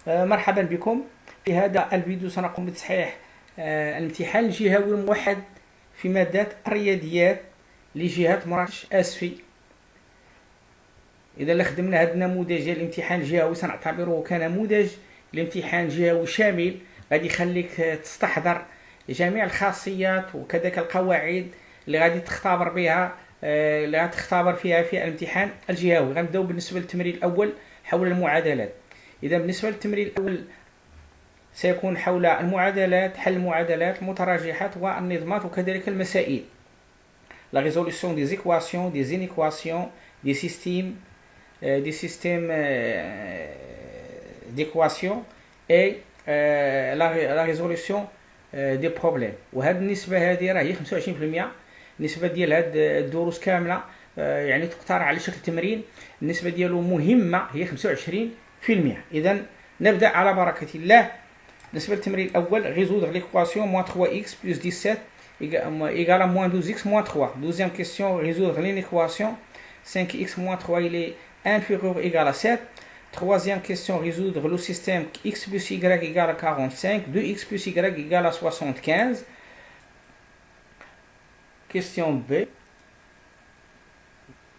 مرحبا بكم. في هذا الفيديو سنقوم بتصحيح الامتحان الجهوي الموحد في مادة الرياضيات لجهة مراكش آسفي. إذا خدمنا هذا النموذج ديال الامتحان الجهوي سنعتبره كنموذج لامتحان جهوي شامل، غادي يخليك تستحضر جميع الخاصيات وكذلك القواعد اللي غادي تختبر بها اللي غتختبر فيها في الامتحان الجهوي. غنبداو بالنسبة للتمرين الأول حول المعادلات. إذا بالنسبة للتمرين الأول سيكون حول المعادلات، حل المعادلات، المتراجحات والنظمات وكذلك المسائل. La résolution des équations, des inéquations, des systèmes d'équations et la résolution des problèmes. وهذه النسبة هذه راهي 25%. النسبة ديال هاد الدروس كاملة يعني تقترح على شكل تمرين، النسبة ديالو مهمة هي 25%. إذا نبدأ على بركة الله. بالنسبة للتمرين الأول résoudre l'équation moins 3x plus 17 égale à moins 12x moins 3. Deuxième question, résoudre l'équation 5x moins 3 il est inférieur ou égal à 7. Troisième question, résoudre le système x plus y égale à 45, 2x plus y égale à 75. Question B.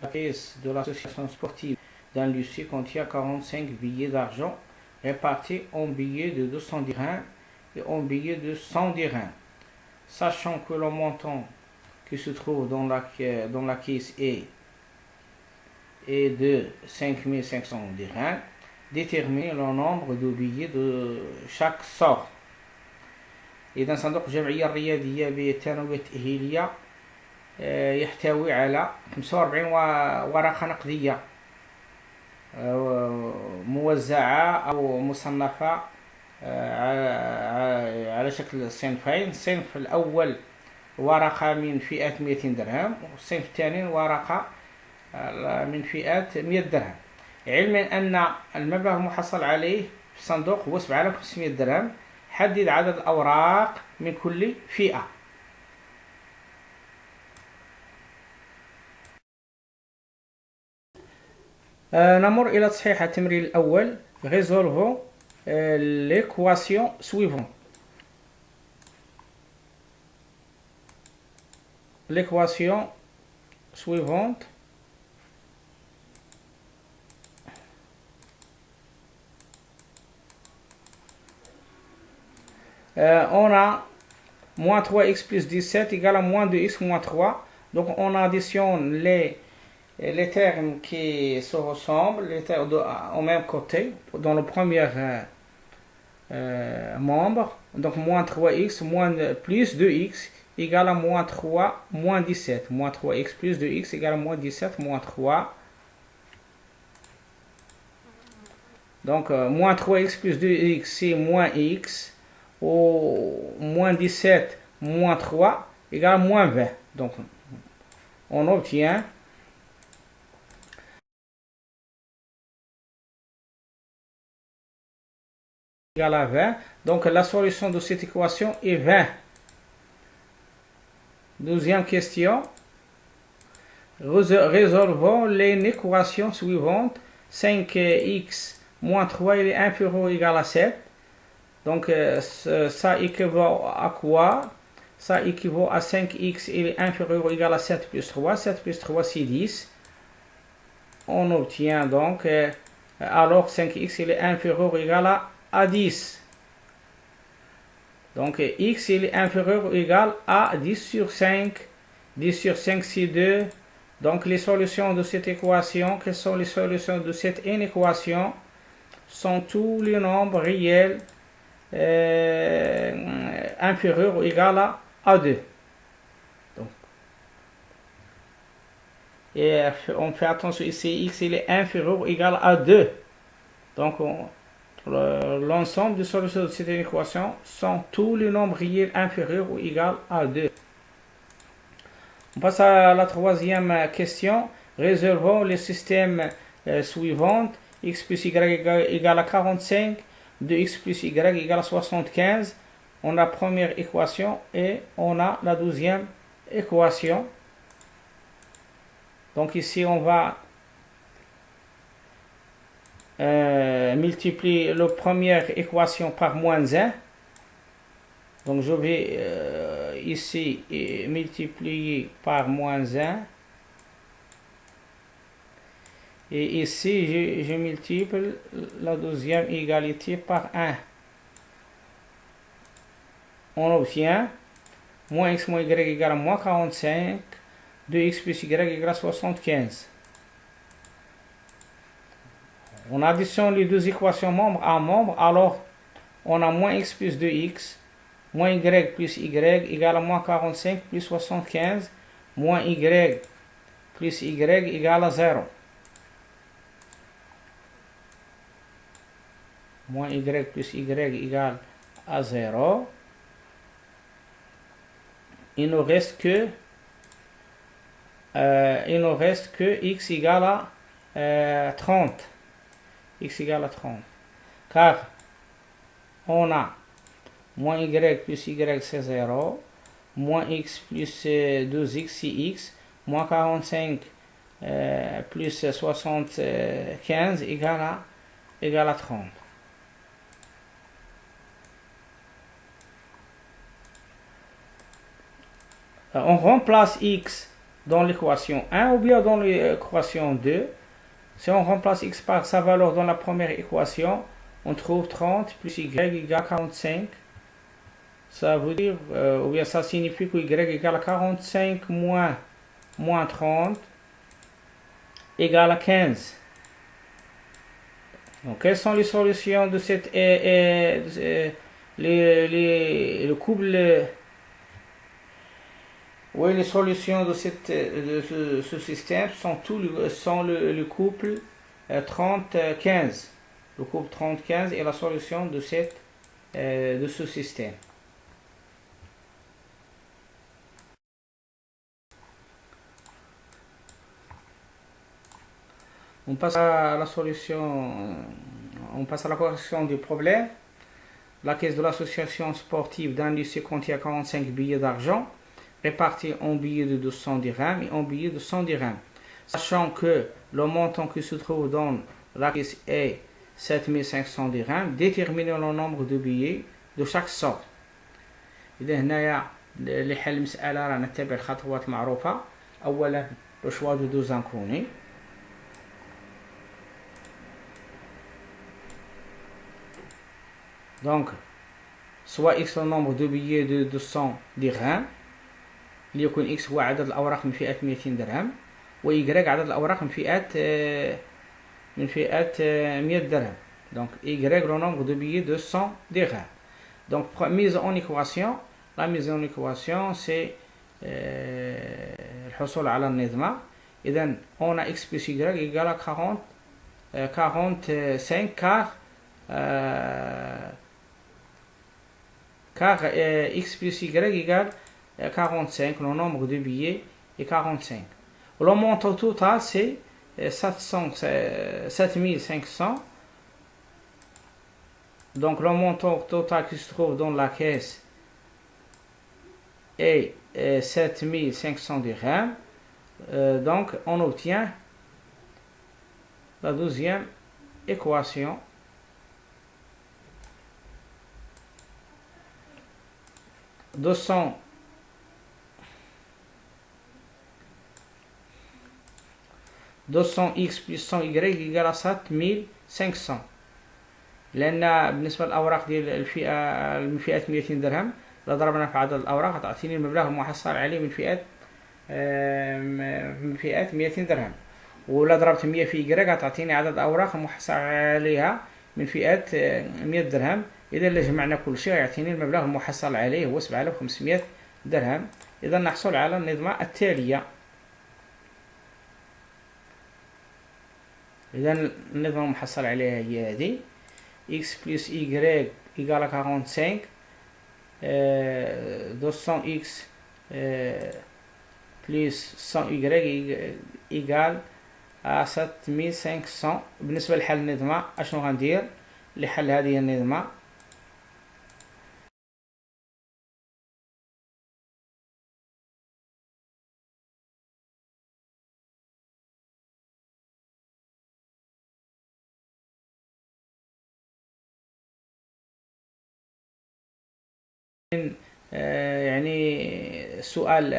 La caisse de l'association sportive d'un lycée contient 45 billets d'argent répartis en billets de 200 dirhams et en billets de 100 dirhams. Sachant que le montant qui se trouve dans la caisse est de 5500 dirhams, détermine le nombre de billets de chaque sorte. إذا صندوق الجمعية الرياضية بالثانوية التأهيلية يحتوي على 45 ورقة نقدية موزعة أو مصنفة على شكل صنفين. الصنف الأول ورقة من فئة 200 درهم، والصنف الثاني ورقة من فئة 100 درهم. علما أن المبلغ المحصل عليه في الصندوق هو 7500 درهم. حدد عدد الأوراق من كل فئة. نمر إلى تصحيح التمرين الأول. résolvons l'équation suivante. L'équation suivante on a moins 3x plus 17 égale à moins 2x moins 3. Donc on additionne les termes qui se ressemblent, les termes au même côté, dans le premier membre. Donc moins 3x plus 2x égale à moins 3 moins 17. Moins 3x plus 2x égale à moins 17 moins 3. Donc moins 3x plus 2x c'est moins x. Ou moins 17 moins 3 égale à moins 20. Donc on obtient égal à 20. Donc la solution de cette équation est 20. Deuxième question. Résolvons l'équation suivante. 5x moins 3 il est inférieur ou égal à 7. Donc ça équivaut à quoi? Ça équivaut à 5x il est inférieur ou égal à 7 plus 3. 7 plus 3 c'est 10. On obtient donc alors 5x il est inférieur ou égal à 10. Donc x il est inférieur ou égal à 10 sur 5. 10 sur 5 c'est 2. Donc les solutions de cette équation, quelles sont les solutions de cette inéquation? Sont tous les nombres réels inférieur ou égal à 2. Donc, et on fait attention ici, x il est inférieur ou égal à 2. Donc l'ensemble des solutions de cette équation sont tous les nombres réels inférieurs ou égal à 2. On passe à la troisième question. Résolvons le système suivant. X plus y égale à 45. 2x plus y égale à 75. On a la première équation et on a la deuxième équation. Donc ici on va multiplie la première équation par moins 1. Donc je vais ici multiplier par moins 1. Et ici, je multiplie la deuxième égalité par 1. On obtient moins x moins y égale à moins 45, 2x plus y égale à 75. On additionne les deux équations membre à membre, alors on a moins x plus 2x, moins y plus y égale à moins 45 plus 75, moins y plus y égale à 0. Moins y plus y égale à 0. Il ne reste que x égale à 30. X égale à 30. Car on a moins y plus y c'est 0. Moins x plus 2x c'est x. Moins 45 plus 75 égale à 30. On remplace x dans l'équation 1 ou bien dans l'équation 2. Si on remplace x par sa valeur dans la première équation, on trouve 30 plus y égale à 45. Ça veut dire, ou bien ça signifie que y égale à 45 moins 30 égale à 15. Donc, quelles sont les solutions de cette le couple oui, les solutions de ce système sont le couple 30-15. Le couple 30-15 est la solution de ce système. On passe à la solution, on passe à la correction du problème. La caisse de l'association sportive d'un lycée contient 45 billets d'argent répartis en billets de 200 dirhams et en billets de 100 dirhams. Sachant que le montant qui se trouve dans la caisse est 7500 dirhams, déterminez le nombre de billets de chaque sorte. إذا هنايا لحل المسألة رانا نتبع الخطوات المعروفة. أولا le choix de deux inconnus. Donc, soit x le nombre de billets de 200 dirhams ليكون x هو عدد الأوراق من فئة 200 درهم و y عدد الأوراق من فئة 100 درهم. Donc y le nombre de billets de 100 dirhams. Donc mise en équation, la mise en équation c'est الحصول على النظمة. إذا on a x plus y égale à 45 car x plus y égale 45, le nombre de billets est 45. Le montant total c'est 7500. Donc le montant total qui se trouve dans la caisse est 7500 dirhams. Donc on obtient la deuxième équation. $200x plus 100y égale à 7500. لأن بالنسبة للأوراق ديال الفئة من فئة 200 درهم إذا ضربنا في عدد الأوراق تعطيني المبلغ المحصل عليه من فئة 200 درهم. ولا ضربت 100 في y تعطيني عدد الأوراق المحصل عليها من فئة 100 درهم. إذا اللي جمعنا كل شيء يعطيني المبلغ المحصل عليه هو 7500 درهم. إذا نحصل على النظمة التالية. إذا النظمة المحصل عليها هي هذه x plus y égale à 45, 200x plus 100y égale à 7500. بالنسبة لحل النظمة أشنو غندير لحل هذه النظمة؟ يعني سؤال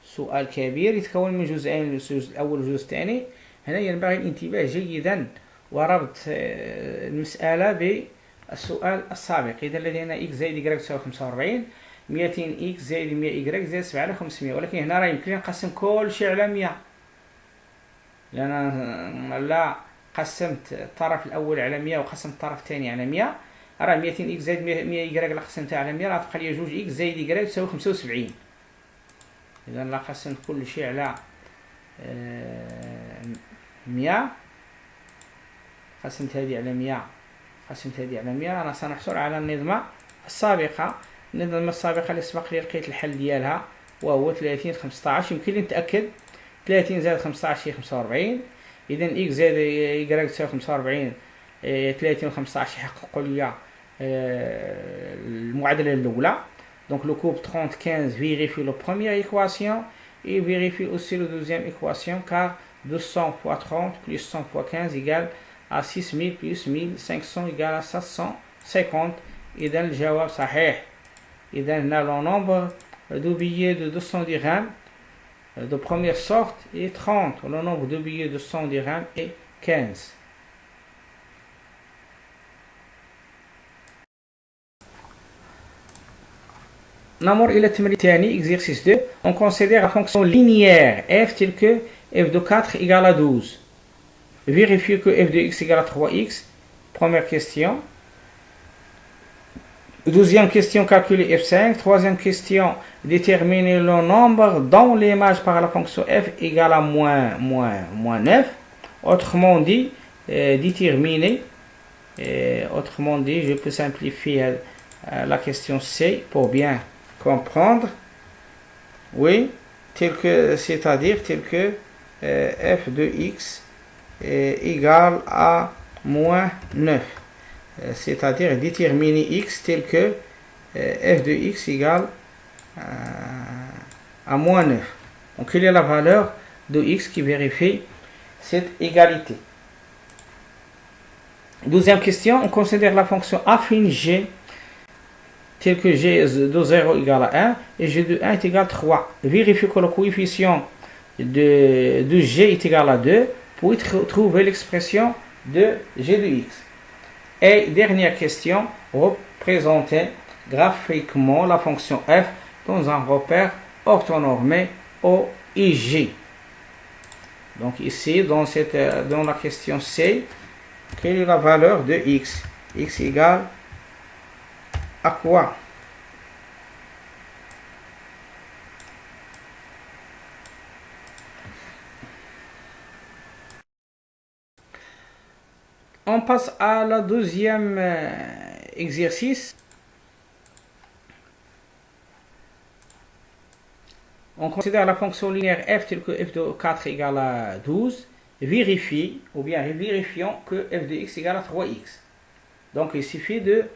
سؤال كبير يتكون من جزئين، الجزء الأول والجزء الثاني. هنا ينبغي الانتباه جيدا وربط المسألة بالسؤال السابق. إذا لدينا إكس زائد إكس تساوي 45، 200 إكس زائد 100 إكس زائد 7 على 500، ولكن هنا راه يمكن نقسم كل شيء على 100، لأن لا قسمت الطرف الأول على 100 وقسمت الطرف الثاني على 100، راه 200 إكس زائد 100 إكس لا قسمتها على 100 راه تبقى لي 2 إكس زائد إكس تساوي 75. إذا لا قسمت كل شيء على 100، قسمت هذه على 100 قسمت هذه على 100، أنا سنحصل على النظمة السابقة. النظمة السابقة اللي سبق لي لقيت الحل ديالها وهو 30 15. يمكن لي نتأكد 30 زائد 15 هي 45. إذا إكس زائد إكس تساوي 45، 30 و 15 يحققوا لي المعادلة الأولى. Donc le couple 30-15 vérifie la première équation et vérifie aussi la deuxième équation, car 200 fois 30 plus 100 fois 15 égale à 6000 plus 1500 égale à 750. إذا الجواب صحيح. إذا هنا le nombre de billets de 200 dirhams de première sorte est 30. Le nombre de billets de 100 dirhams est 15. نمر إلى التمرين الثاني exercice 2. On considère la fonction linéaire f telle que f de 4 égale à 12. Vérifiez que f de x égale à 3x. Première question. Deuxième question, calculer f5. Troisième question, déterminer le nombre dont l'image par la fonction f égale à moins 9. Autrement dit, déterminer. Autrement dit, je peux simplifier la question C pour bien comprendre. Oui, c'est-à-dire tel que f de x égale à moins 9. C'est-à-dire déterminer x tel que f de x égale à moins 9. Donc, quelle est la valeur de x qui vérifie cette égalité? Deuxième question, on considère la fonction affine g tel que g de 0 égale à 1 et g de 1 est égal à 3. Vérifiez que le coefficient de g est égal à 2 pour trouver l'expression de g de x. Et dernière question, représenter graphiquement la fonction f dans un repère orthonormé O et G. Donc ici, dans la question C, quelle est la valeur de x? X égale à quoi? On passe à la deuxième exercice. On considère la fonction linéaire f telle que f de 4 égale à 12. Vérifie, ou bien vérifions que f de x égale à 3x. Donc il suffit de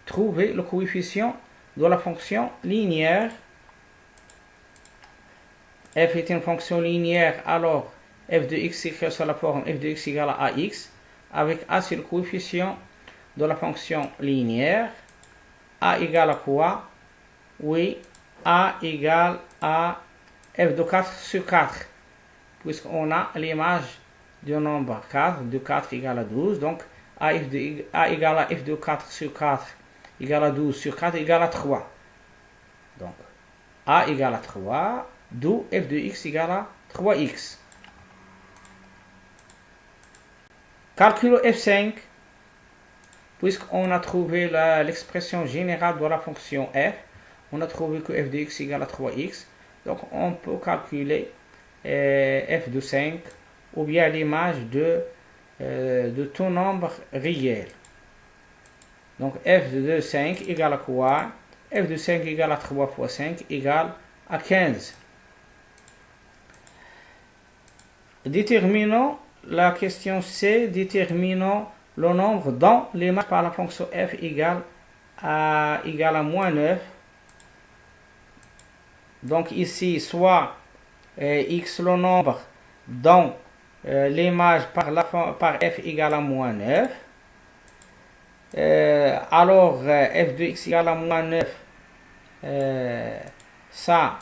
trouver le coefficient de la fonction linéaire. F est une fonction linéaire, alors f de x s'écrit sur la forme f de x égale à ax. Avec a c'est le coefficient de la fonction linéaire. A égale à quoi? Oui, a égale à f de 4 sur 4. Puisqu'on a l'image du nombre 4, de 4 égale à 12. Donc a égale à f de 4 sur 4 égale à 12 sur 4 égale à 3. Donc a égale à 3, d'où f de x égale à 3x. Calculons f5, puisqu'on a trouvé l'expression générale de la fonction f, on a trouvé que f de x égale à 3x, donc on peut calculer f de 5, ou bien l'image de tout nombre réel. Donc f de 5 égale à quoi? F de 5 égale à 3 fois 5 égale à 15. Déterminons la question C, déterminons le nombre dont l'image par la fonction f égale à moins 9. Donc ici, soit x le nombre dont l'image par f égale à moins 9. alors f de x égale à moins 9, ça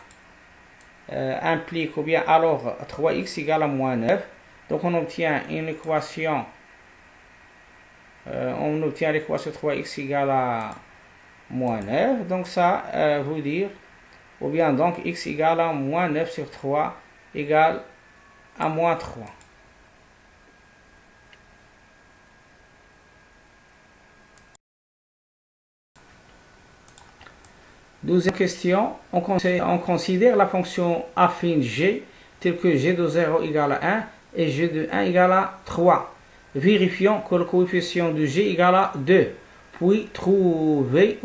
implique, ou bien alors 3x égale à moins 9. Donc on obtient une équation, l'équation 3x égale à moins 9. Donc ça veut dire, ou bien donc x égale à moins 9 sur 3 égale à moins 3. Deuxième question, on considère la fonction affine g telle que g de 0 égale à 1 et g de 1 égale à 3. Vérifions que le coefficient de g égale à 2, puis trouver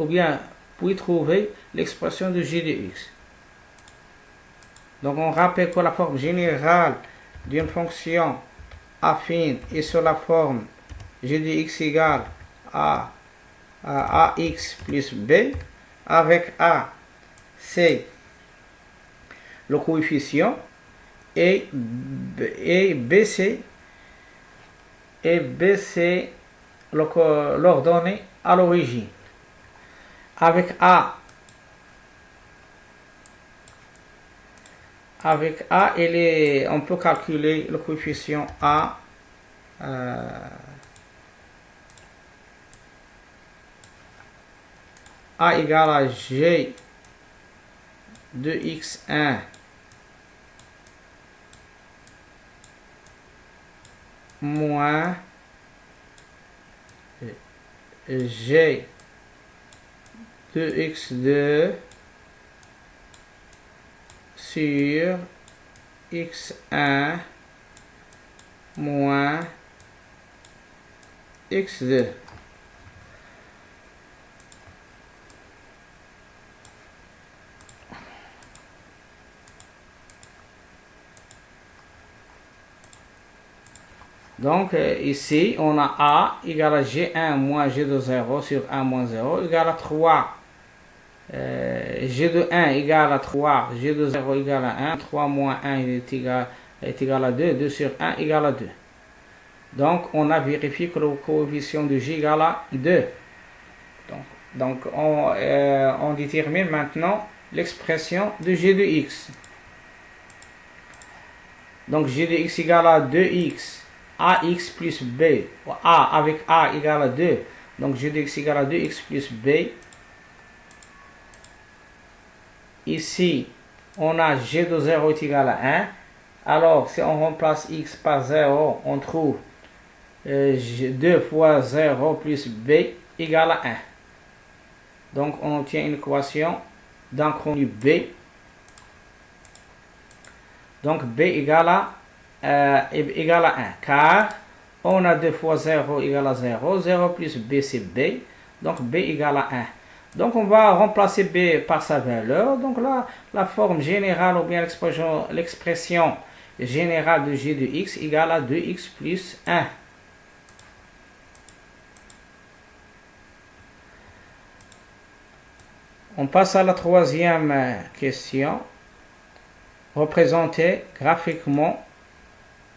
l'expression de g de x. Donc on rappelle que la forme générale d'une fonction affine est sur la forme g de x égale à ax plus b, avec a c'est le coefficient et b c'est l'ordonnée à l'origine. Avec a on peut calculer le coefficient a égale à g de x1 moins g de x2 sur x1 moins x2. Donc ici on a a égale à g1 moins g de 0 sur 1 moins 0 égale à 3. G de 1 égale à 3, G de 0 égale à 1, 3 moins 1 est égal à 2, 2 sur 1 égale à 2. Donc on a vérifié que le coefficient de G égale à 2. Donc on détermine maintenant l'expression de G de x. Donc G de x égale à 2x, ax plus b, a avec a égale à 2. Donc G de x égale à 2x plus b. Ici, on a g de 0 est égal à 1. Alors, si on remplace x par 0, on trouve 2 fois 0 plus b égale à 1. Donc, on obtient une équation d'inconnu b. Donc, b égale à 1. Car on a 2 fois 0 égale à 0. 0 plus b, c'est b. Donc, b égale à 1. Donc on va remplacer b par sa valeur. Donc là, la forme générale ou bien l'expression générale de g de x égale à 2x plus 1. On passe à la troisième question. Représenter graphiquement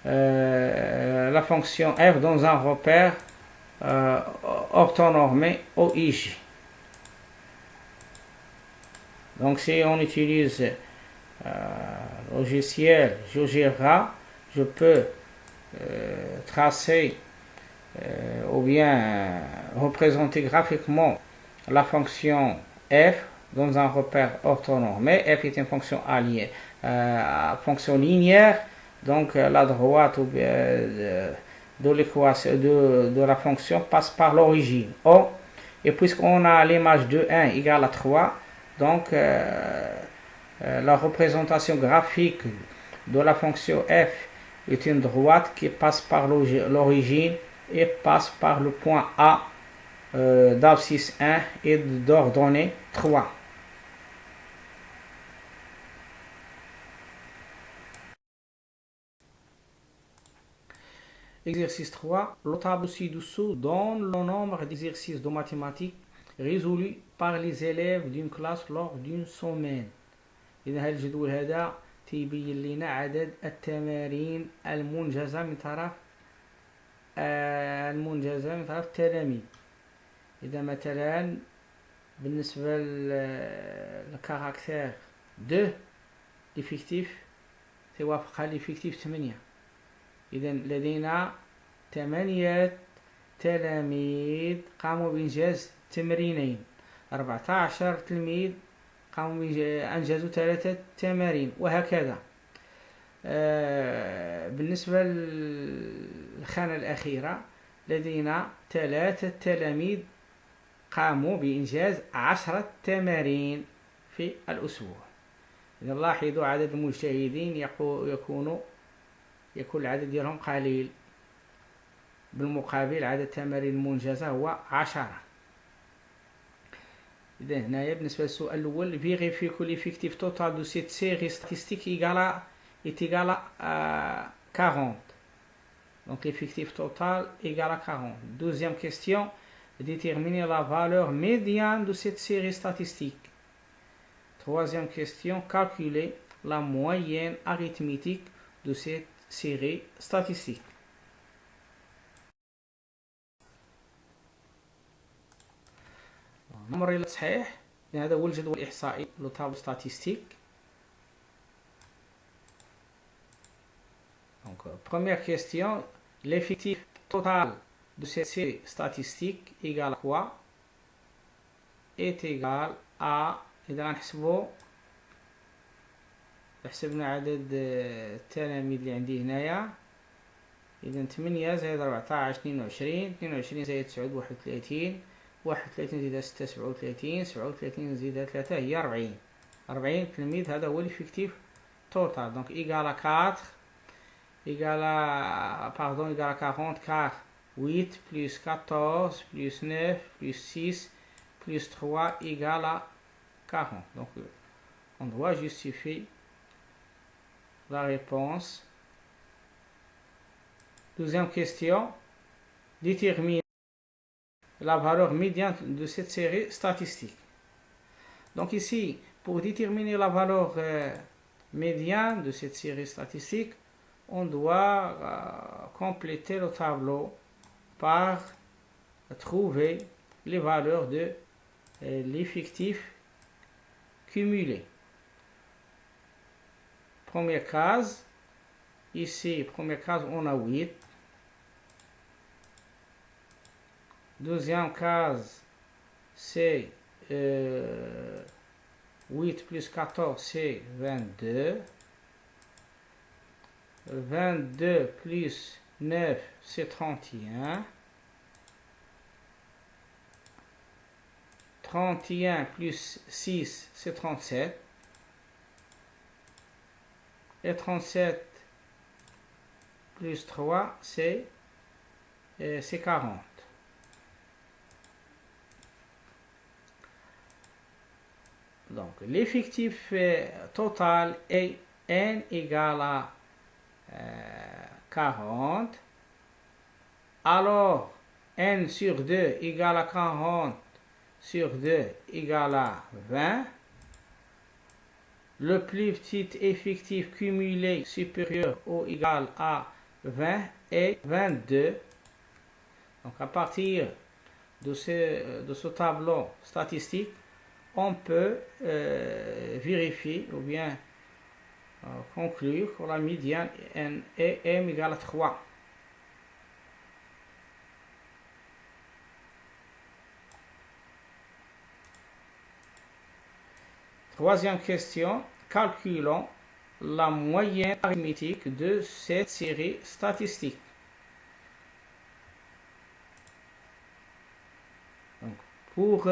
la fonction f dans un repère orthonormé OIJ. Donc si on utilise logiciel GeoGebra, je peux tracer ou bien représenter graphiquement la fonction f dans un repère orthonormé. F est une fonction alliée, fonction linéaire, donc la droite de l'équation de la fonction passe par l'origine O, et puisqu'on a l'image de 1 égale à 3, donc la représentation graphique de la fonction f est une droite qui passe par l'origine et passe par le point A d'abscisse 1 et d'ordonnée 3. Exercice 3. Le tableau ci-dessous donne le nombre d'exercices de mathématiques résolus par les élèves d'une classe lors d'une semaine. إذا هذا الجدول هذا تيبين لنا عدد التمارين المنجزة من طرف التلاميذ. إذا مثلا بالنسبة للكاركتير 2 ليفيكتيف توافقها ليفيكتيف 8. إذا لدينا 8 تلاميذ قاموا بإنجاز تمرينين، 14 تلميذ قاموا أنجزوا 3 تمارين، وهكذا. بالنسبة للخانة الأخيرة لدينا 3 تلاميذ قاموا بإنجاز 10 تمارين في الأسبوع. إذا لاحظوا عدد المجتهدين يكون العدد ديالهم قليل، بالمقابل عدد التمارين المنجزة هو 10. إذا هنايا بالنسبة للسؤال الأول vérifier que l'effectif total de cette série statistique est égal à 40. Donc l'effectif total égale à 40. Deuxième question, déterminer la valeur médiane de cette série statistique. Troisième question, calculer la moyenne arithmétique de cette série statistique. نمر إلى التصحيح. هذا هو الجدول الإحصائي لو تابلو ستاتيستيك. Donc première question, l'effectif total de cette série statistique égale à quoi? Est égal à إذا غنحسبو حسبنا عدد التلاميذ اللي عندي هنايا. إذا 8 زائد 14 22 22 زائد 9 31 31 زائد 6 37 37 زائد 3 هي 40 تلميذ. هذا هو l'effectif total. Donc égal à 4 égal à 40 car 8 plus 14 plus 9 plus 6 plus 3 égale à 40. Donc on doit justifier la réponse. Deuxième question, détermine la valeur médiane de cette série statistique. Donc ici, pour déterminer la valeur médiane de cette série statistique, on doit compléter le tableau par trouver les valeurs de l'effectif cumulé. Première case, ici, première case, on a 8. Deuxième case, c'est 8 plus 14, c'est 22. 22 plus 9, c'est 31. 31 plus 6, c'est 37. Et 37 plus 3, c'est 40. Donc, l'effectif total est n égale à 40. Alors, n sur 2 égale à 40 sur 2 égale à 20. Le plus petit effectif cumulé supérieur ou égal à 20 est 22. Donc à partir de ce tableau statistique, on peut vérifier ou bien conclure que la médiane est m égale à 3. Troisième question, calculons la moyenne arithmétique de cette série statistique. Donc, pour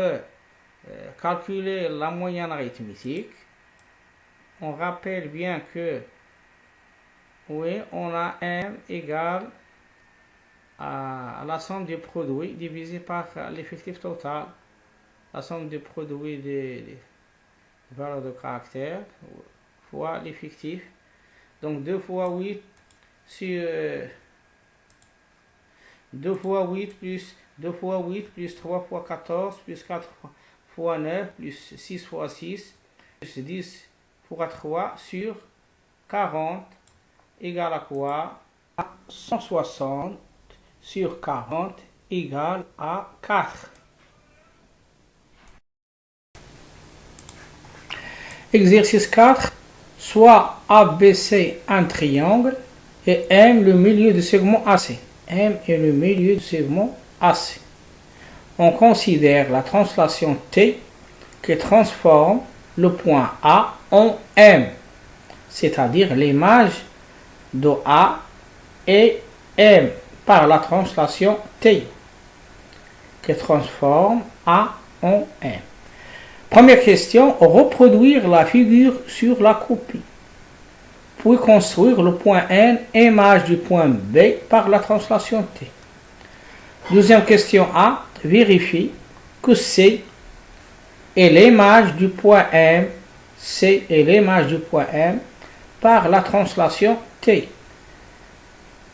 calculer la moyenne arithmétique, on rappelle bien que oui, on a m égale à la somme des produits divisé par l'effectif total, la somme des produits des valeur de caractère fois l'effectif. Donc 2 fois 8 sur 2 fois 8 plus 2 fois 8 plus 3 fois 14 plus 4 fois 9 plus 6 fois 6 plus 10 fois 3 sur 40 égale à quoi? À 160 sur 40 égale à 4. Exercice 4. Soit ABC un triangle et M le milieu du segment AC. M est le milieu du segment AC. On considère la translation T qui transforme le point A en M, c'est-à-dire l'image de A et M par la translation T qui transforme A en M. Première question, reproduire la figure sur la copie. Puis construire le point N, image du point B par la translation T. Deuxième question A, vérifie que C est l'image du point M, C est l'image du point M par la translation T.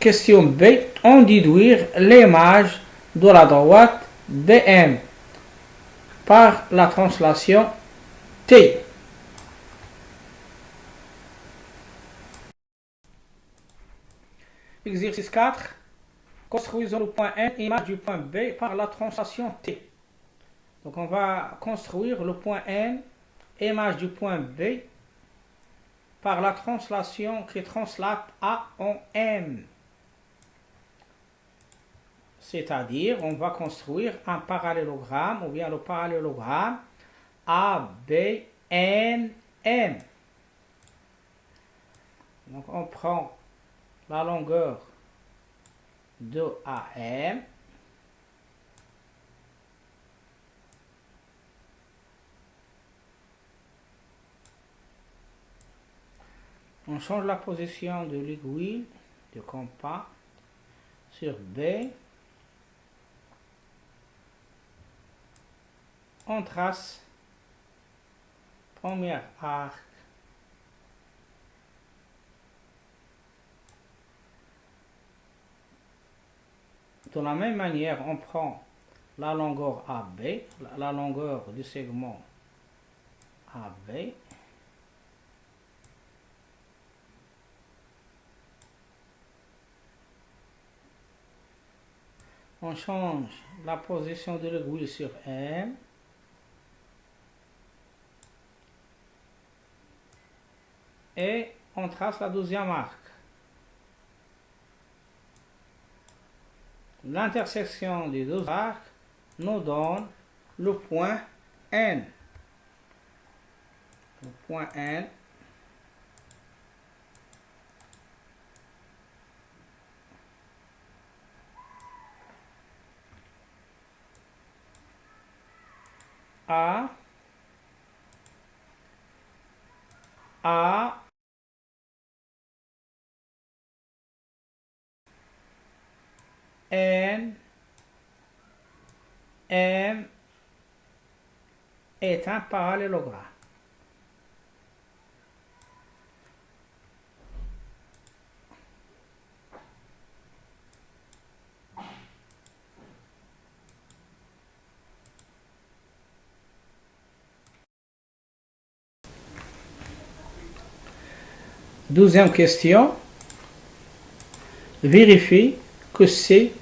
Question B, en déduire l'image de la droite BM par la translation T. Exercice 4. Construisons le point N, image du point B par la translation T. Donc on va construire le point N, image du point B par la translation qui translate A en M. C'est-à-dire, on va construire un parallélogramme, ou bien le parallélogramme ABNM. Donc, on prend la longueur de AM. On change la position de l'aiguille, du compas, sur B. On trace premier arc, de la même manière on prend la longueur AB, la longueur du segment AB, on change la position de l'aiguille sur M. Et on trace la deuxième arc. L'intersection des deux arcs nous donne le point N. Le point N A N M est un parallélogramme. Deuxième question, vérifie que C,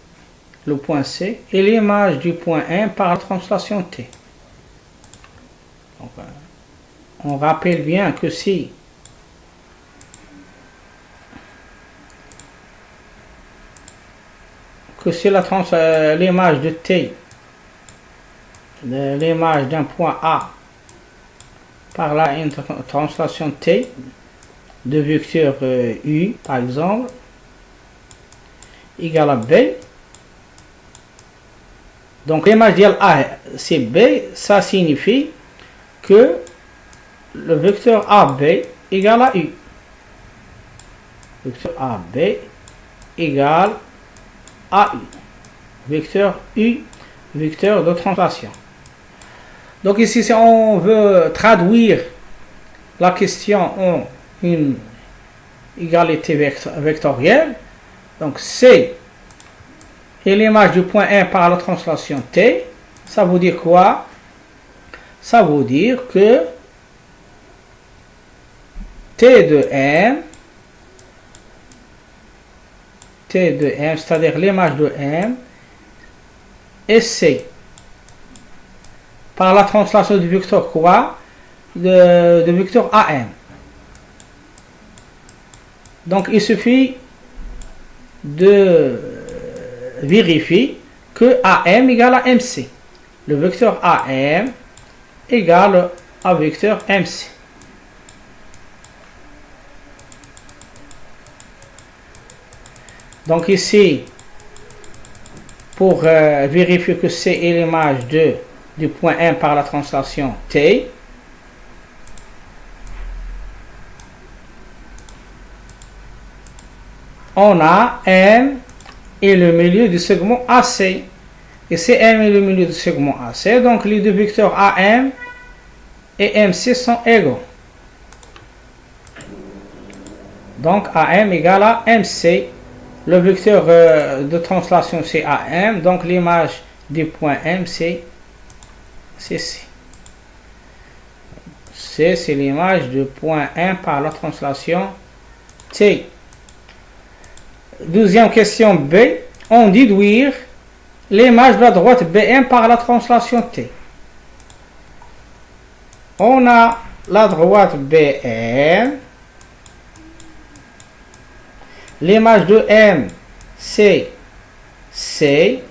le point C, est l'image du point M par la translation T. Donc, on rappelle bien que si l'image de T, l'image d'un point A par la translation T de vecteur U, par exemple, égale à B. Donc l'image de A c'est B, ça signifie que le vecteur AB égale à U. Vecteur AB égale à U. Vecteur U, vecteur de translation. Donc ici, si on veut traduire la question en une égalité vectorielle, donc C est l'image du point M par la translation T, ça veut dire quoi? Ça veut dire que T de M, c'est-à-dire l'image de M, et C par la translation du vecteur quoi? de vecteur AM. Donc il suffit de vérifier que AM égale à MC. Le vecteur AM égale à vecteur MC. Donc ici, pour vérifier que C est l'image du point M par la translation T, on a M et le milieu du segment AC. Et c'est M et le milieu du segment AC. Donc les deux vecteurs AM et MC sont égaux. Donc AM égale à MC. Le vecteur de translation c'est AM. Donc l'image du point M c'est C. C c'est l'image du point M par la translation T. Deuxième question B. On déduire l'image de la droite BM par la translation T. On a la droite BM. L'image de M, c'est C.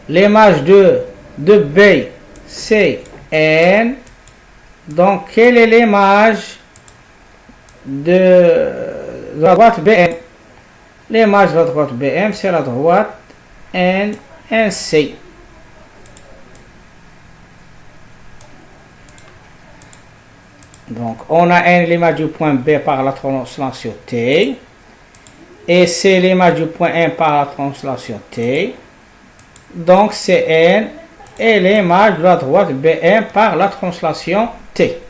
L'image de B, c'est N. Donc, quelle est l'image de la droite BM? L'image de la droite BM, c'est la droite NC. Donc, on a N l'image du point B par la translation T. Et c'est l'image du point M par la translation T. Donc, c'est N et l'image de la droite BM par la translation T.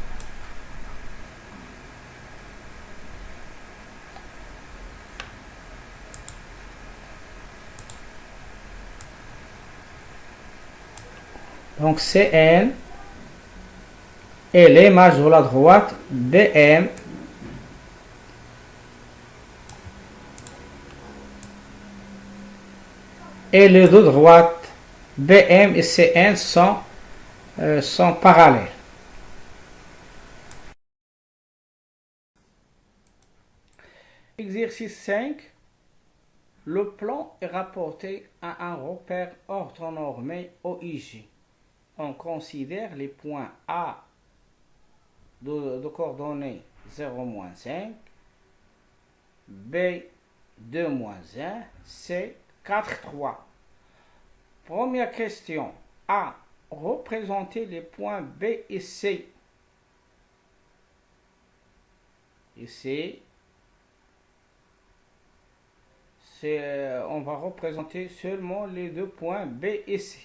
Donc, CN et l'image de la droite BM et les deux droites BM et CN sont parallèles. Exercice 5. Le plan est rapporté à un repère orthonormé OIG. On considère les points A de coordonnées 0-5, B 2-1, C 4-3. Première question. A. Représenter les points B et C. Ici, on va représenter seulement les deux points B et C.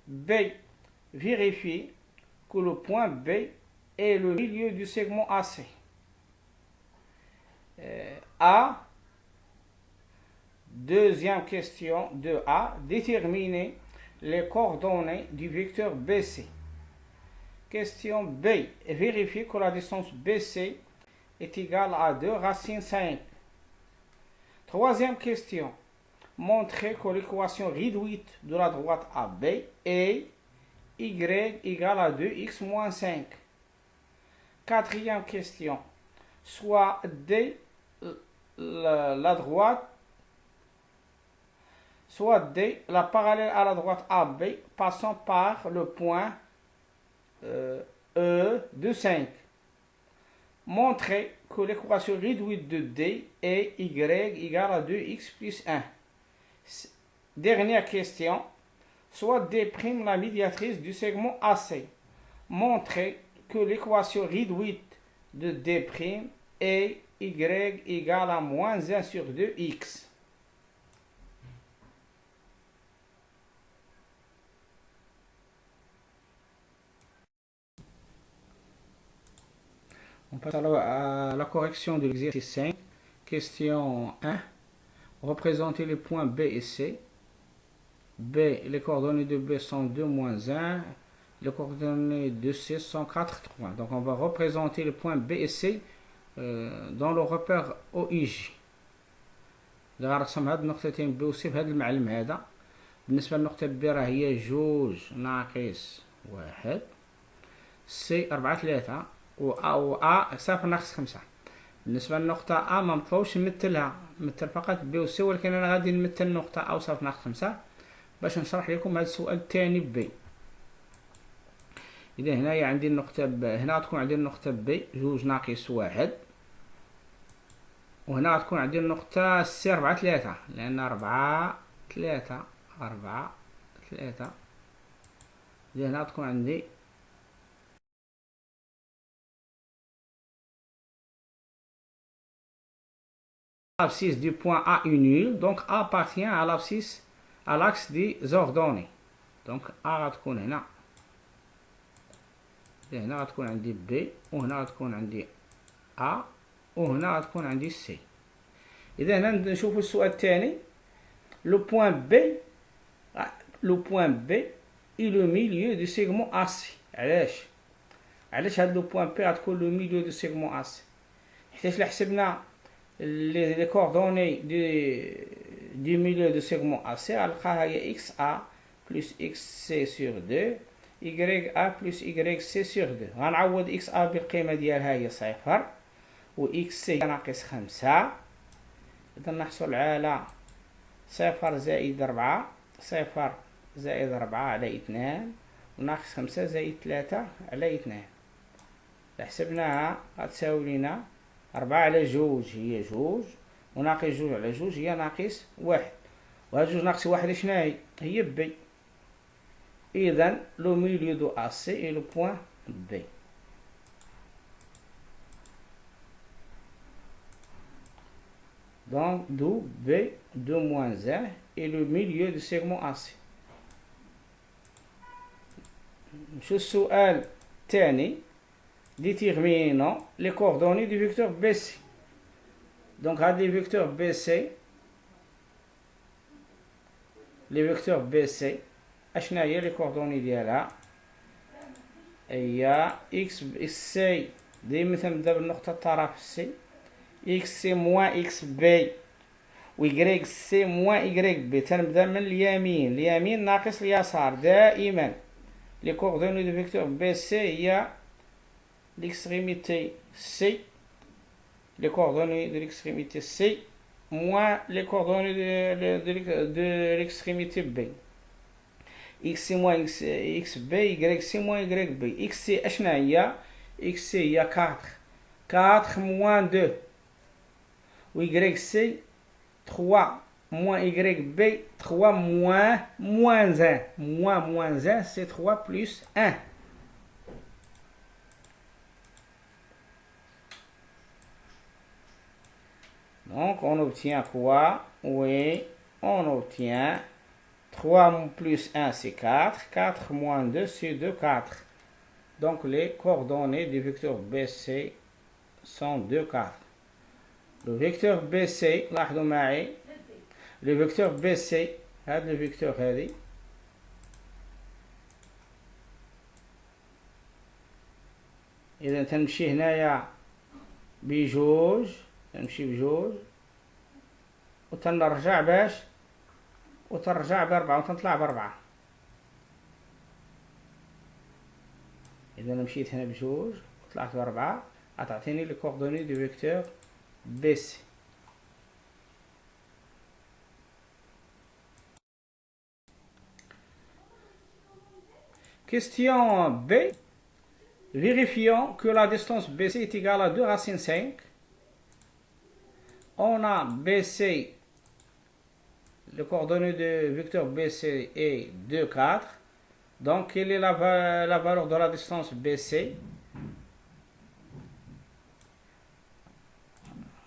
B. Vérifier que le point B est le milieu du segment AC. A. Deuxième question de A. Déterminer les coordonnées du vecteur BC. Question B. Vérifier que la distance BC est égale à 2 racine 5. Troisième question. Montrer que l'équation réduite de la droite AB est y égale à 2x moins 5. Quatrième question. Soit D, la droite, soit D, la parallèle à la droite AB, passant par le point E de 5. Montrer que l'équation réduite de D est y égale à 2x plus 1. Dernière question. Soit D' la médiatrice du segment AC. Montrer que l'équation réduite de D' est y égale à moins 1 sur 2x. On passe à la correction de l'exercice 5. Question 1. Représenter les points B et C. B, les coordonnées de B sont 2, moins 1. Les coordonnées de C sont 4, 3. Donc on va représenter les points B et C dans le repère OIG. غنرسم هاد النقطتين B و C بهذا المعلم هذا. بالنسبة للنقطة B راه هي 2 ناقص 1. سي 4 3 و أ 0 - 5. بالنسبة للنقطة أ ما مطلوبش نمثلها، نمثل فقط بي و سي، ولكن أنا غادي نمثل النقطة أ 0 - 5 باش نشرح لكم هذا السؤال الثاني بي. إذا هنايا عندي النقطة هنا غتكون عندي النقطة بي 2 - 1، وهنا غتكون عندي النقطة سي 4 3، لأن 4 3 4 3. إذا هنا غتكون عندي l'abscisse du point A est nul, donc A appartient à l'abscisse à l'axe des ordonnées. donc A غتكون هنا، هنا غتكون عندي B، وهنا غتكون عندي A، وهنا غتكون عندي C. إذا هنا نشوفو السؤال الثاني. لو بوان B est le milieu du segment AC. علاش هاد لو بوان B غتكون لو milieu du segment AC؟ حيتاش إلا حسبنا les coordonnées du milieu du segment AC غنلقاها هي XA plus XC sur 2 YA plus YC sur 2. غنعوض XA بالقيمة ديالها هي 0 و XC ناقص 5. إذا نحصل على 0 زائد 4 0 زائد 4 على 2 وناقص 5 زائد 3 على 2. حسبناها غتساوي لنا 4 على 2 هي 2 وناقص 2 على 2 هي ناقص 1. وهاد 2 ناقص 1 شناهي؟ هي بي. إذا لو ميليو دو AC est le point B. donc d'où B 2-1 est le milieu du segment AC. نمشيو السؤال الثاني. déterminons les coordonnées du vecteur BC. donc هاد لي فيكتور BC، لي فيكتور BC اشنا هي لي كوردوني ديالها؟ هي اكس سي ديما تنبدا بالنقطة الطرف سي، اكس سي موان اكس بي، و يكريك سي موان يكريك بي. تنبدا من اليمين ناقص اليسار دائما. لي كوردوني دو فيكتور بي سي هي l'extrémité C، les coordonnées de l'extrémité C moins les coordonnées de l'extrémité B. x moins xb yc moins yb. xc اشنا هي؟ xc هي 4 moins 2 و yc 3 moins yb 3 moins 1. moins 1 c'est 3 plus 1. donc on obtient quoi? Oui, on obtient 3 plus 1 c'est 4, 4 moins 2 c'est 2, 4. donc les coordonnées du vecteur BC sont 2, 4. le vecteur BC لاحظوا معي le vecteur BC هذا le vecteur هذه إذا تنمشي هنايا بجوج، تنمشي بجوج وتنرجع باش وترجع ب4 وتنطلع ب4. إذا أنا مشيت هنا بجوج وطلعت ب4 غتعطيني لي كوردوني دو فيكتور بي سي. Question B. Vérifions que la distance BC est égale à 2 racines 5. On a BC, le coordonnée de vecteur BC est 2, 4. Donc, quelle est la valeur de la distance BC?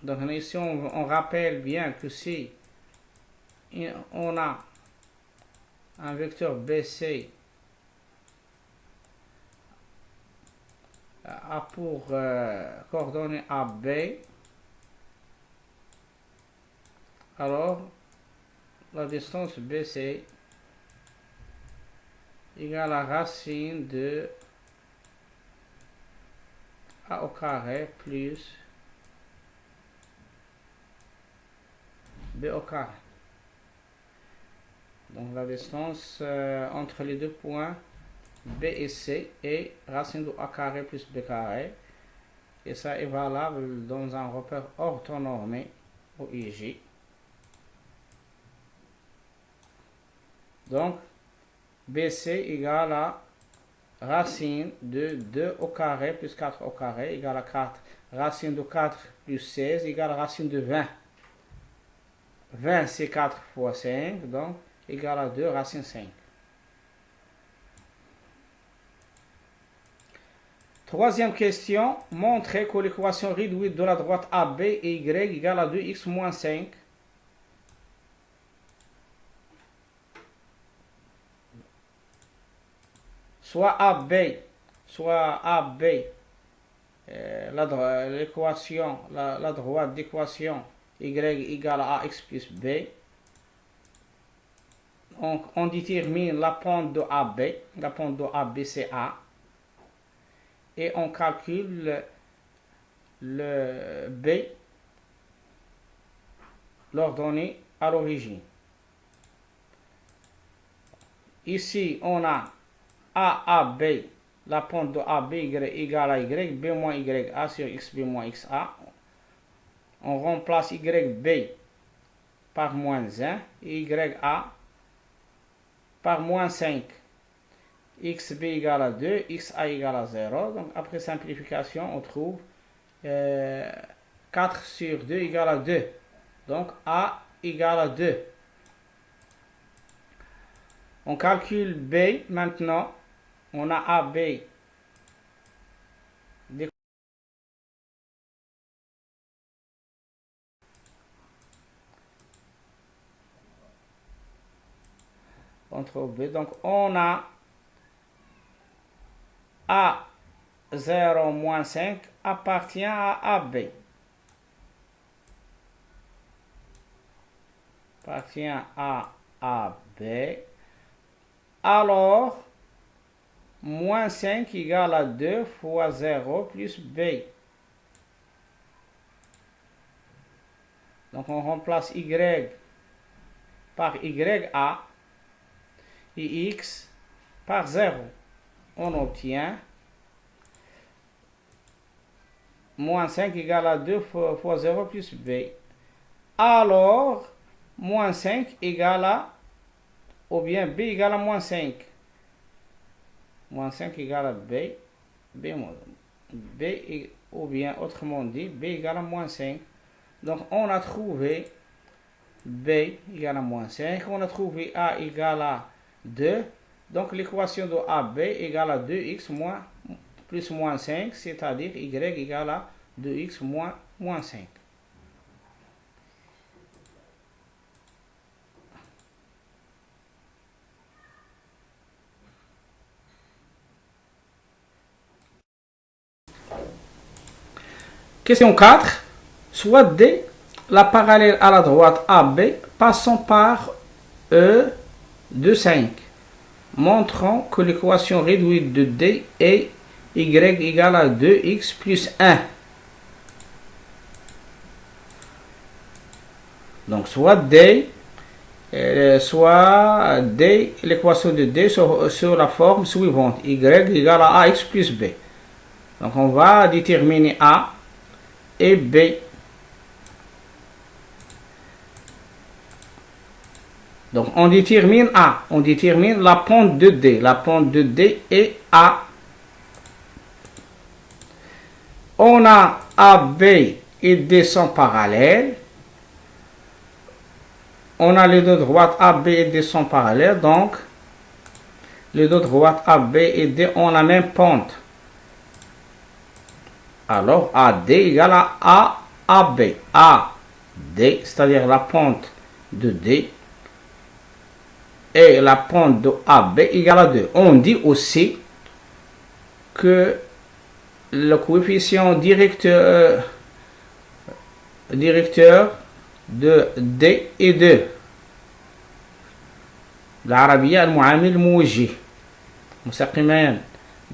donc ici, on rappelle bien que si on a un vecteur BC a pour coordonnée AB, alors la distance BC égale à racine de A au carré plus B au carré. donc la distance entre les deux points B et C et racine de A carré plus B carré. Et ça est valable dans un repère orthonormé au IJ. Donc, BC égale à racine de 2 au carré plus 4 au carré égale à 4. Racine de 4 plus 16 égale à racine de 20. 20 c'est 4 fois 5, donc égale à 2 racine 5. Troisième question, montrez que l'équation réduite de la droite AB et Y égale à 2x moins 5. Soit AB, l'équation, la droite d'équation Y égale à AX plus B. Donc, on détermine la pente de AB. La pente de AB, c'est A. Et on calcule le B, l'ordonnée à l'origine. Ici, on a AAB, la pente de AB égale à Y, B moins YA sur XB moins XA. On remplace YB par moins 1 et YA par moins 5. XB égale à 2, XA égale à 0. Donc après simplification, on trouve 4 sur 2 égale à 2. Donc A égale à 2. On calcule B maintenant. On a AB. On trouve B. Donc on a A0 moins 5 appartient à AB. Appartient à AB. Alors, moins 5 égale à 2 fois 0 plus B. Donc on remplace Y par YA et X par 0. On obtient moins 5 égale à 2 fois 0 plus B. Alors, moins 5 égale à, ou bien B égale à moins 5. Moins 5 égale à B. Ou bien autrement dit, B égale à moins 5. Donc on a trouvé B égale à moins 5. On a trouvé A égale à 2. Donc l'équation de AB égale à 2x plus moins 5, c'est-à-dire Y égale à 2x moins 5. Question 4. Soit D, la parallèle à la droite AB, passant par E de 5, montrant que l'équation réduite de D est Y égale à 2x plus 1. Donc soit D, l'équation de D sur la forme suivante, Y égale à AX plus B. Donc on va déterminer A et B. Donc on détermine A, on détermine la pente de D. La pente de D est A. On a AB et D sont parallèles. On a les deux droites AB et D sont parallèles. Donc les deux droites AB et D ont la même pente. Alors AD égale à AB. AD, c'est-à-dire la pente de D, et la pente de AB égale à 2. On dit aussi que le coefficient directeur de D est 2. العربية المعامل موجه مستقيمان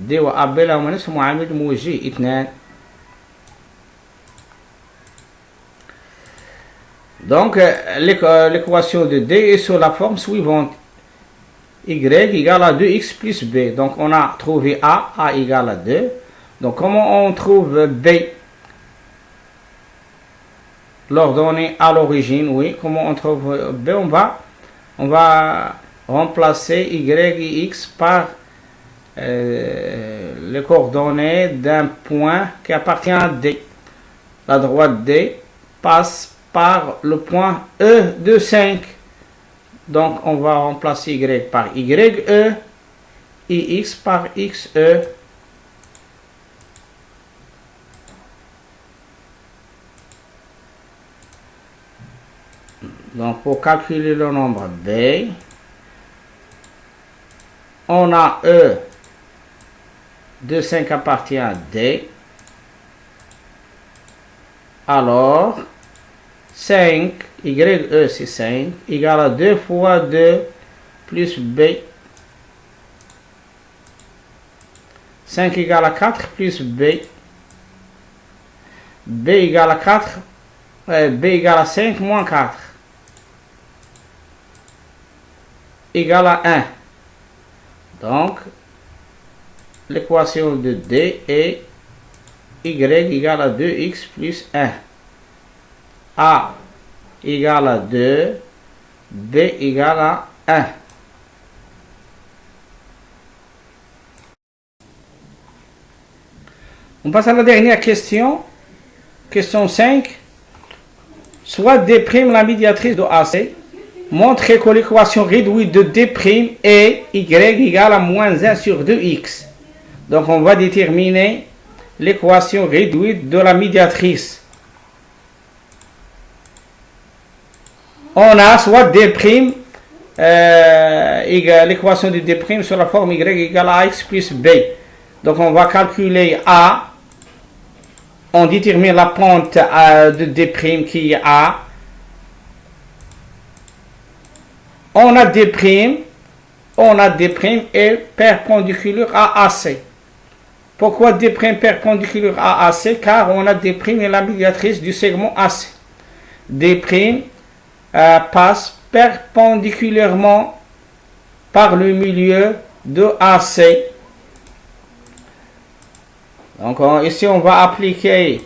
D و AB لهما نفس معامل موجه 2. Donc l'équation de D est sur la forme suivante. y égale à 2x plus b. Donc on a trouvé a égale à 2. Donc comment on trouve b? L'ordonnée à l'origine, oui. Comment on trouve b? On va remplacer y et x par les coordonnées d'un point qui appartient à D. La droite D passe par le point E de 5. Donc on va remplacer y par YE et x par XE. Donc pour calculer le nombre B, on a E de 5 appartient à D. Alors 5, YE c'est 5, égale à 2 fois 2 plus B. 5 égale à 4 plus B. B égale à 4, B égale à 5 moins 4. Égale à 1. Donc, l'équation de D est y égale à 2x plus 1. A égale à 2, B égale à 1. On passe à la dernière question. Question 5. Soit D' la médiatrice de AC. Montrez que l'équation réduite de D' est y égale à moins 1 sur 2x. Donc on va déterminer l'équation réduite de la médiatrice. On a soit D', l'équation de D' sur la forme y égale à x plus b. Donc on va calculer A. On détermine la pente de D' qui est A. On a D', est perpendiculaire à AC. Pourquoi D' perpendiculaire à AC? Car on a D' est la médiatrice du segment AC. D' passe perpendiculairement par le milieu de AC. Donc ici on va appliquer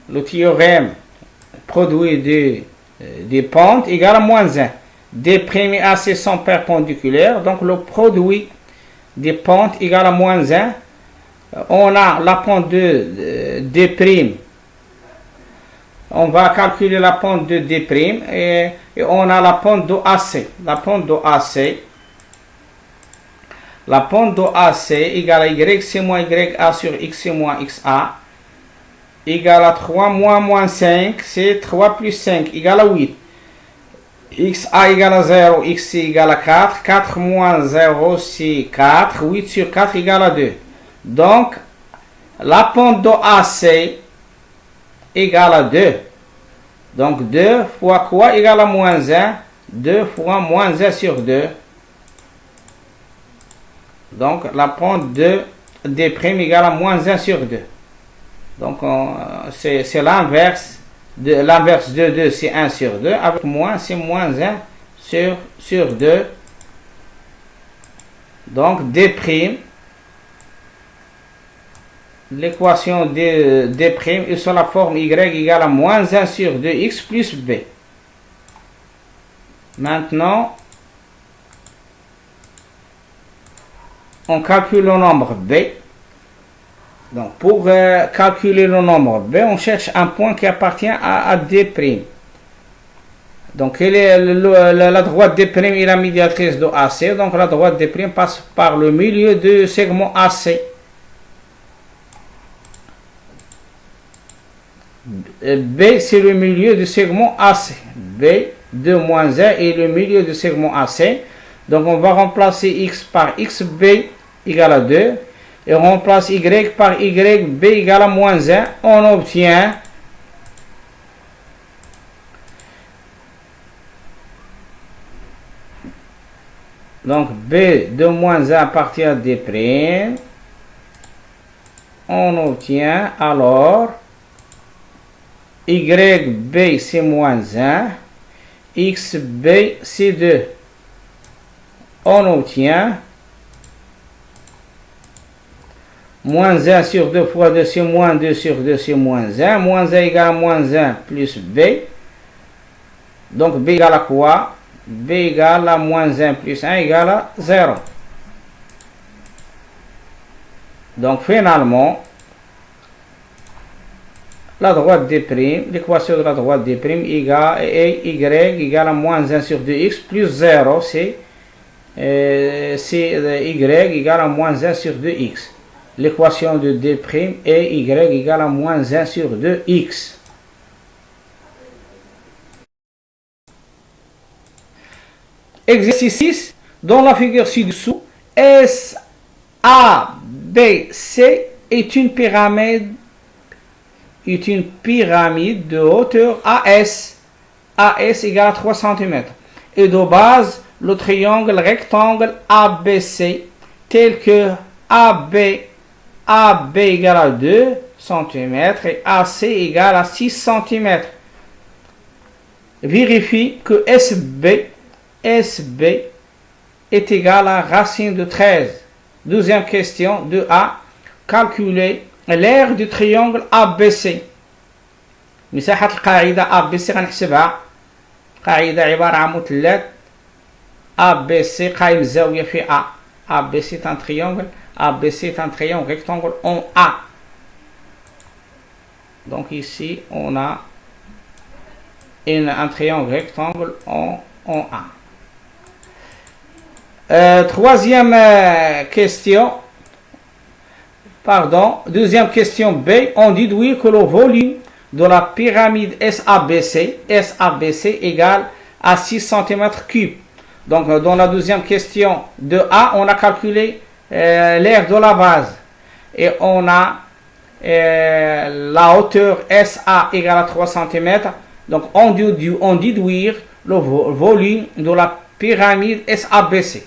le théorème produit des pentes égale à moins 1. D' et AC sont perpendiculaires, donc le produit des pentes égale à moins 1. On a la pente de D', on va calculer la pente de D' et on a la pente de AC. La pente de AC égale à YC moins YA sur XC moins XA égale à 3 moins 5, c'est 3 plus 5 égale à 8. XA égale à 0, XC égale à 4, 4 moins 0 c'est 4, 8 sur 4 égale à 2. Donc, la pente de AC égale à 2. Donc, 2 fois quoi égale à moins 1? 2 fois moins 1 sur 2. Donc, la pente de D' égale à moins 1 sur 2. Donc, c'est l'inverse. L'inverse de 2, c'est 1 sur 2. Avec moins, c'est moins 1 sur 2. Donc, D', l'équation de D' est sur la forme y égale à moins 1 sur 2x plus b. Maintenant, on calcule le nombre b. Donc, pour calculer le nombre b, on cherche un point qui appartient à D'. Donc, la droite D' est la médiatrice de AC. Donc, la droite D' passe par le milieu du segment AC. B, c'est le milieu du segment AC. B, 2 moins 1 est le milieu du segment AC. Donc, on va remplacer x par xb égale à 2. Et on remplace y par yb égale à moins 1. On obtient donc b de moins 1 appartient à D'. On obtient alors YB c'est moins 1, XB c'est 2. on obtient moins 1 sur 2 fois 2, c'est moins 2 sur 2, c'est moins 1. Moins 1 égale à moins 1 plus B. Donc B égale à quoi? B égale à moins 1 plus 1 égale à 0. Donc finalement, la droite des primes, l'équation de la droite des primes égale y égale à moins 1 sur 2x plus 0, c'est y égale à moins 1 sur 2x. L'équation de d' est y égale à moins 1 sur 2x. Exercice 6. Dans la figure ci-dessous, SABC est une pyramide de hauteur AS. AS égale à 3 cm. Et de base, le triangle rectangle ABC tel que AB égale à 2 cm et AC égale à 6 cm. Vérifie que SB est égal à racine de 13. Deuxième question, 2A. Calculer l'aire du triangle ABC. مساحة القاعدة ABC غنحسبها. قاعدة عبارة عن مثلث ABC قائم الزاوية في A. ABC est un triangle. ABC est un triangle rectangle en A. Donc ici, on a un triangle rectangle en A. Troisième question. Deuxième question B. On déduit que le volume de la pyramide SABC égale à 6 cm3. Donc dans la deuxième question de A, on a calculé l'aire de la base. Et on a la hauteur SA égale à 3 cm. Donc on déduire le volume de la pyramide SABC.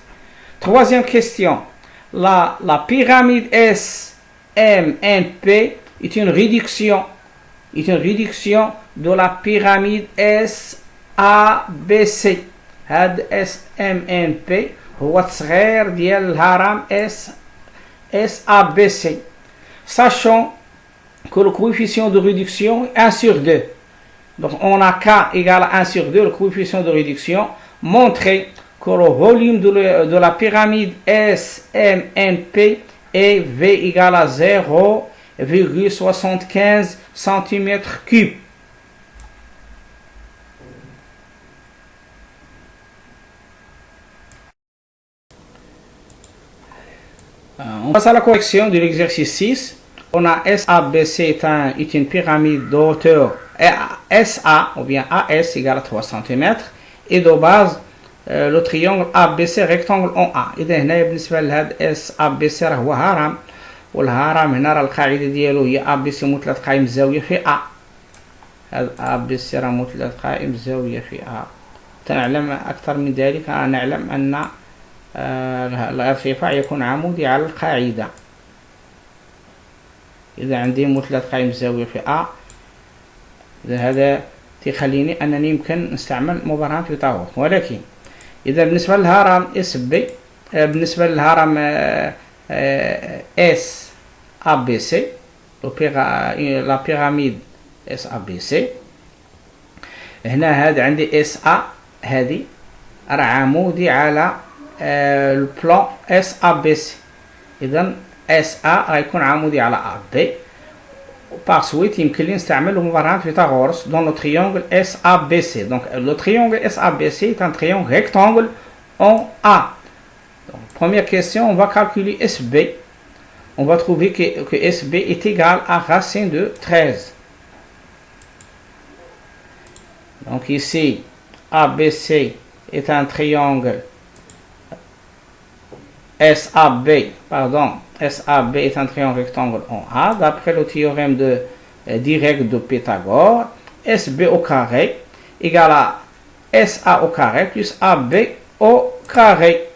Troisième question. La pyramide SMNP est une réduction de la pyramide SABC. هاد SMNP هو التصغير ديال الهرم SABC. Sachant que le coefficient de réduction est 1 sur 2. Donc on a K égale à 1 sur 2, le coefficient de réduction. Montrer que le volume de la pyramide SMNP est V égale à 0,75 cm3. On passe à la correction de l'exercice 6. On a SABC est une pyramide de hauteur SA ou bien AS égale à 3 cm. Et de base, le triangle ABC rectangle en A. إذا هنا بالنسبة لهذا SABC راه هو هرم، والهرم هنا راه القاعدة ديالو هي ABC مثلث قائم الزاوية في A. هذا ABC راه مثلث قائم الزاوية في A. تنعلم أكثر من ذلك، نعلم أن الارتفاع يكون عمودي على القاعدة. إذا عندي مثلث قائم الزاوية في A، إذا هذا تخليني أنني يمكن نستعمل مبرهن فيثاغورس. ولكن إذا بالنسبة للهرم SB، بالنسبة للهرم SABC، la pyramide SABC، هنا هذا عندي SA هذه راه عمودي على البلان SABC. إذا SA غيكون عمودي على AB. Par suite, يمكن لي نستعمل مبرهن فيثاغورس dans le triangle SABC. Donc le triangle SABC est un triangle rectangle en A. Donc, première question, on va calculer SB. On va trouver que SB est égal à racine de 13. Donc ici, ABC est un triangle SAB est un triangle rectangle en A. D'après le théorème direct de Pythagore, SB au carré égale à SA au carré plus AB au carré.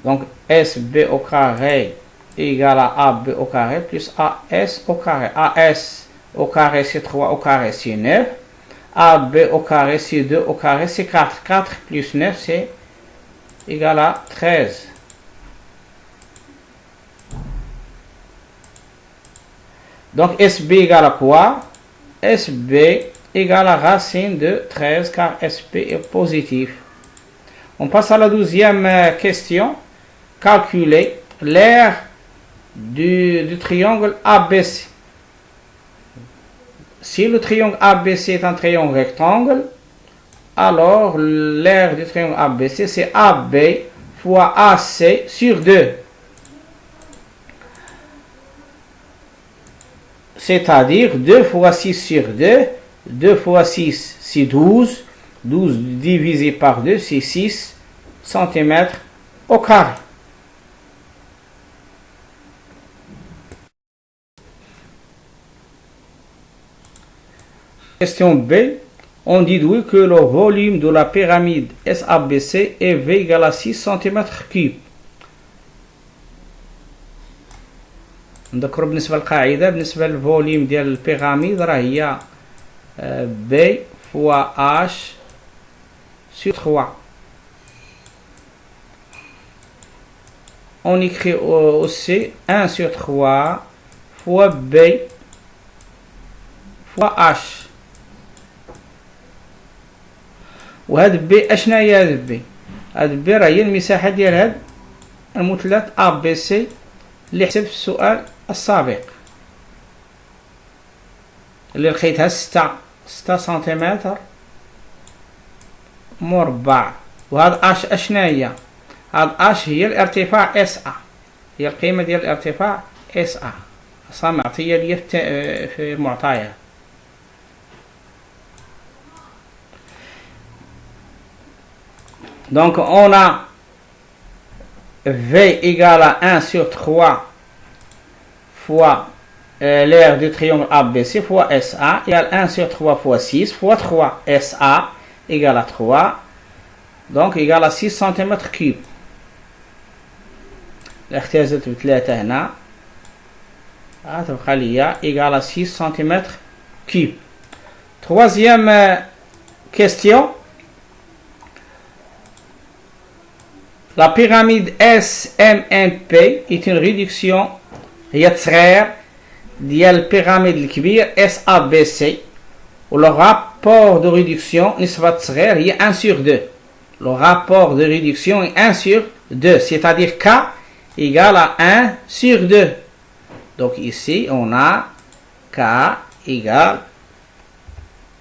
Donc SB au carré égale à AB au carré plus AS au carré. AS au carré c'est 3 au carré c'est 9. AB au carré, c'est 2 au carré, c'est 4. 4 plus 9, c'est égal à 13. Donc SB égale à quoi? SB égale à racine de 13 car SB est positif. On passe à la 12e question. Calculer l'aire du triangle ABC. Si le triangle ABC est un triangle rectangle, alors l'aire du triangle ABC c'est AB fois AC sur 2. C'est-à-dire 2 fois 6 sur 2. 2 fois 6 c'est 12. 12 divisé par 2 c'est 6 cm au carré. Question B. On déduit que le volume de la pyramide SABC est V égale à 6 cm3. نذكروا بالنسبة للقاعدة بالنسبة للفوليوم ديال البيراميد راه هي B fois H sur 3. On écrit aussi 1 sur 3 fois B fois H. وهاد بي اشنا هي هاد بي؟ هاد بي راه هي المساحة ديال هاد المثلث ABC اللي حسب في السؤال السابق اللي لقيتها 6 سنتيمتر مربع. وهاد اش اشنا هي؟ هاد اش هي الارتفاع اس ا، هي القيمة ديال الارتفاع اس ا اصلا معطية لي في المعطيات. Donc on a V égale à 1 sur 3 fois l'aire du triangle ABC fois SA égale 1 sur 3 fois 6 fois 3 SA égale à 3 donc égale à 6 cm3. اختزلت بثلاثة هنا تبقى لي égale à 6 cm3. Troisième question. La pyramide SMNP est une réduction هي تصغير ديال البيراميد الكبير SABC و le rapport de réduction نسبة التصغير هي 1 sur 2. Le rapport de réduction est 1 sur 2, c'est-à-dire K égale à 1 sur 2. Donc ici on a K égale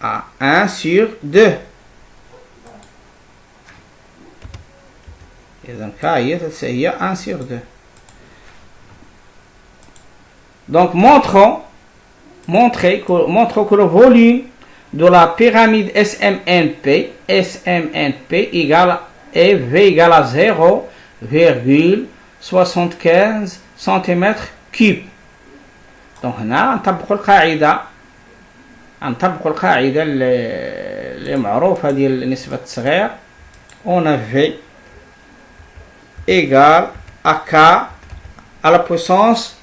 à 1 sur 2. إذن K هي 1 sur 2. Donc montrons que le volume de la pyramide SMNP égale et V égale à 0,75 cm3. Donc هنا نطبقوا القاعدة اللي معروفة ديال نسبة التصغير. On a V égale à K à la puissance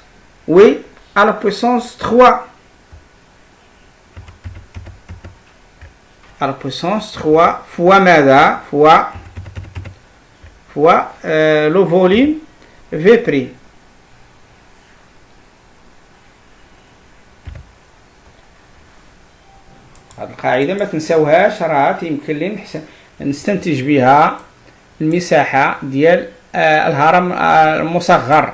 à la puissance 3. À la puissance 3 fois ماذا؟ fois le volume V'. هذه القاعدة ما تنساوهاش، راه يمكن لي نستنتج بها المساحة ديال الهرم المصغر.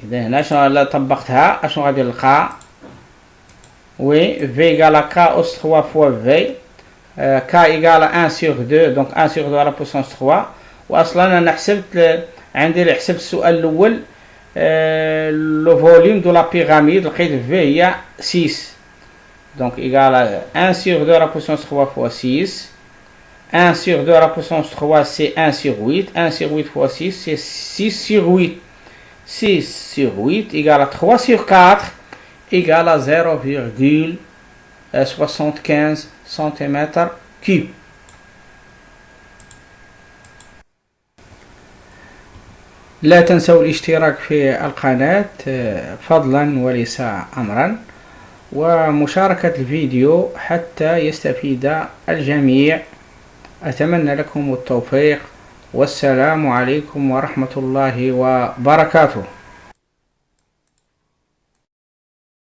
إذا هنا شنو طبقتها اشنو غادي نلقى؟ V égale à K os 3 fois V. K égale à 1 sur 2 donc 1 sur 2 à la puissance 3. واصلا انا حسبت عندي حسبت السؤال الاول le volume de la pyramide لقيت V هي 6 donc égale à 1 sur 2 à la puissance 3 fois 6. 1 sur 2 à la puissance 3 c'est 1 sur 8. 1 sur 8 fois 6 c'est 6 sur 8. 6 sur 8 égale à 3 sur 4 égale à 0,75 cm3. لا تنسوا الاشتراك في القناة فضلا وليس أمرا، ومشاركة الفيديو حتى يستفيد الجميع. أتمنى لكم التوفيق، والسلام عليكم ورحمة الله وبركاته.